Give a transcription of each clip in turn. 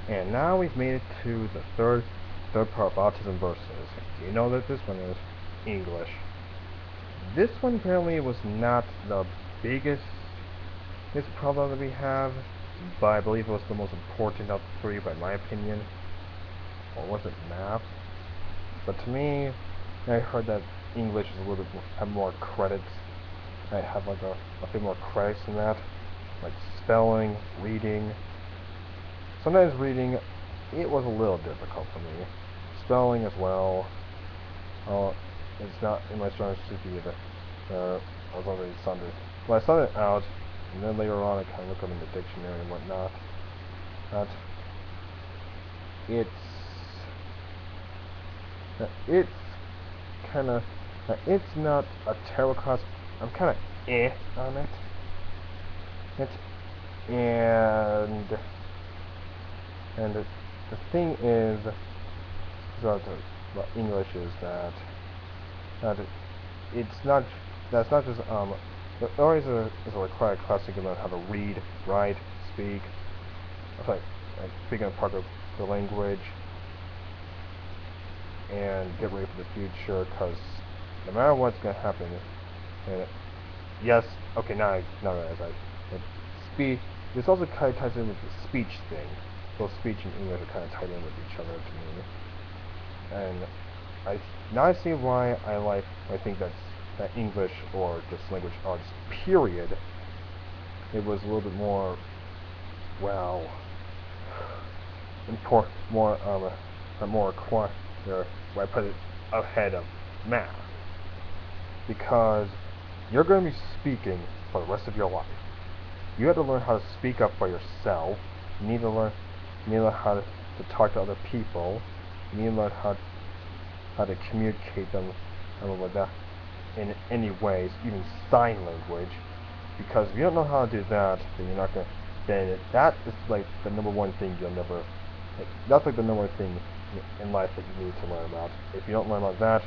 And now we've made it to the third part of Autism Versus. You know that this one is English. This one apparently was not the biggest problem that we have, but I believe it was the most important of the three, by my opinion. Or was it math? But to me, I heard that English is a little bit have more credits. I have like a bit more credits in that, like spelling, reading. Sometimes reading, it was a little difficult for me. Spelling as well. It's not in my strong suit either. I was already sundered. Well, I saw it out, and then later on I kind of looked up in the dictionary and whatnot. But it's kind of it's not a terrible class. I'm kind of on it. And the thing is about English is that it's not that's not just there always is a required class to learn how to read, write, speak. Like speaking of part of the language, and get ready for the future, because no matter what's gonna happen, and yes, okay, now I realize speech. This also kind of ties in with the speech thing. Both speech and English are kind of tied in with each other to me. And now I see why I think that English or just language arts period, it was a little bit more, well, more required, where I put it ahead of math, because you're going to be speaking for the rest of your life. You have to learn how to speak up for yourself. You need to learn how to talk to other people. You need to learn how to communicate them with that in any ways, even sign language. Because if you don't know how to do that, then you're not gonna. Then that is like the number one thing you'll never. That's like the number one thing in life that you need to learn about. If you don't learn about that,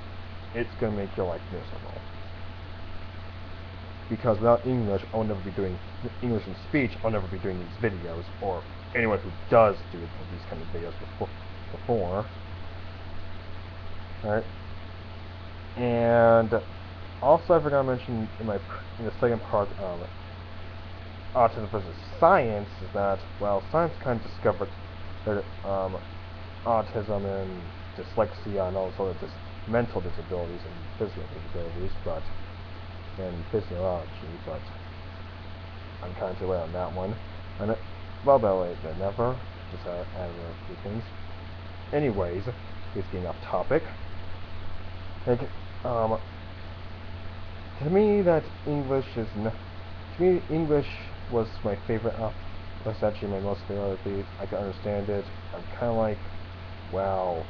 it's gonna make your life miserable. Because without English, I'll never be doing English and speech. I'll never be doing these videos, or anyone who does do these kind of videos before. Alright. And also, I forgot to mention in the second part of Autism versus Science is that, well, science kind of discovered that autism and dyslexia and all those other mental disabilities and physical disabilities, and physiology, but I'm kind of delayed on that one. And well, better late than never. Just add a few things. Anyways, he's getting off topic. Like, to me, English was my favorite. Was actually my most favorite. I can understand it. I'm kind of like, wow.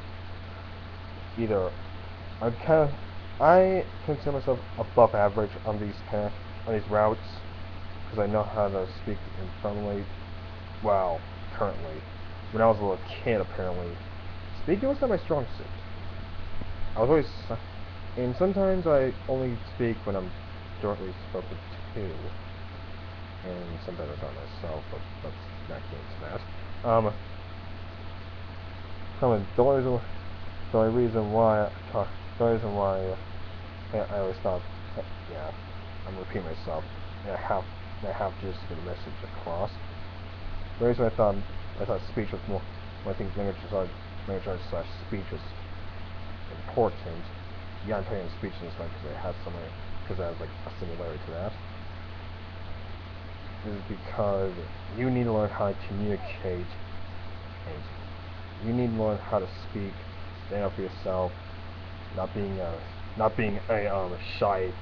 I consider myself above average on these routes, because I know how to speak informally. Wow, currently, when I was a little kid, apparently, speaking was not my strong suit. I was always, and sometimes I only speak when I'm directly spoken to, and sometimes I don't myself, but let's not get into that. The only reason why I always thought, yeah, I'm repeating myself, and I have to just get a message across. The reason I thought speech was more, I think language arts slash speech was important. Yeah, I'm talking speech in this one because it has like a similarity to that. Is because you need to learn how to communicate, and you need to learn how to speak, stand up for yourself, not being a shy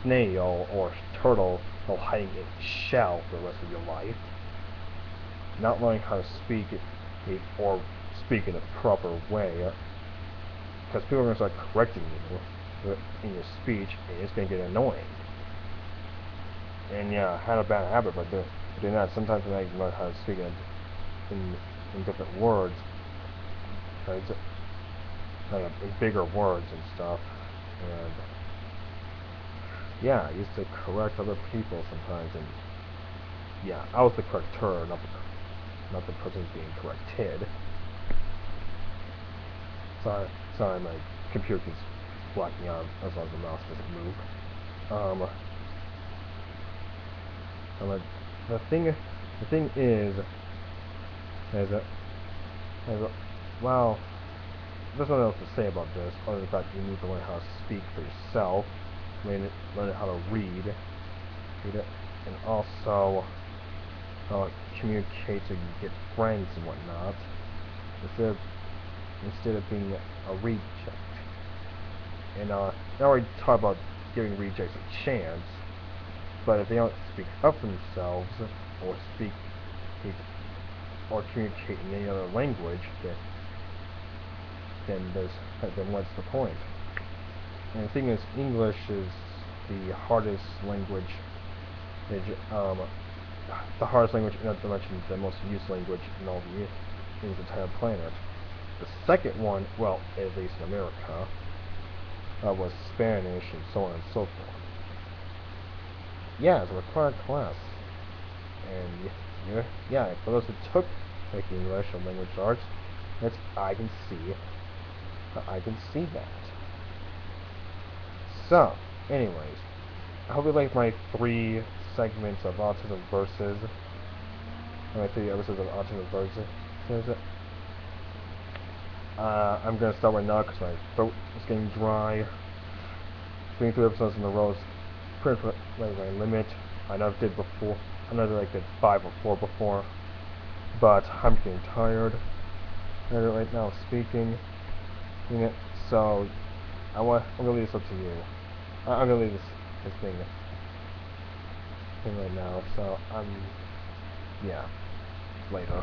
snail or turtle or hiding in a shell for the rest of your life. Not learning how to speak or speak in a proper way, because people are going to start correcting you in your speech, and it's going to get annoying. And yeah, I had a bad habit by doing that. Sometimes when I learn how to speak in different words, like in bigger words and stuff, and yeah, I used to correct other people sometimes, and Yeah, I was the corrector, not the person being corrected. Sorry, my computer keeps blacking out as long as the mouse doesn't move. Um, and the thing is that, well, there's nothing else to say about this, other than the fact you need to learn how to speak for yourself, learn how to read it, and also communicate so you can get friends and whatnot, instead of being a reject. And I already talked about giving rejects a chance, but if they don't speak up for themselves, or speak or communicate in any other language, then what's the point? And the thing is, English is the hardest language, the hardest language, not to mention the most used language in all the entire planet. The second one, well, at least in America, was Spanish, and so on and so forth. Yeah, it's a required class, and yeah, for those who took English or language arts, I can see that. So, anyways, I hope you liked my 3 segments of Autism Versus. My 3 episodes of Autism Versus. I'm gonna start right now because my throat is getting dry. Doing 3 episodes in a row is pretty much my limit. I know I did 5 or 4 before, but I'm getting tired right now speaking. So I'm gonna leave this up to you. I'm gonna leave this thing right now. So yeah, later.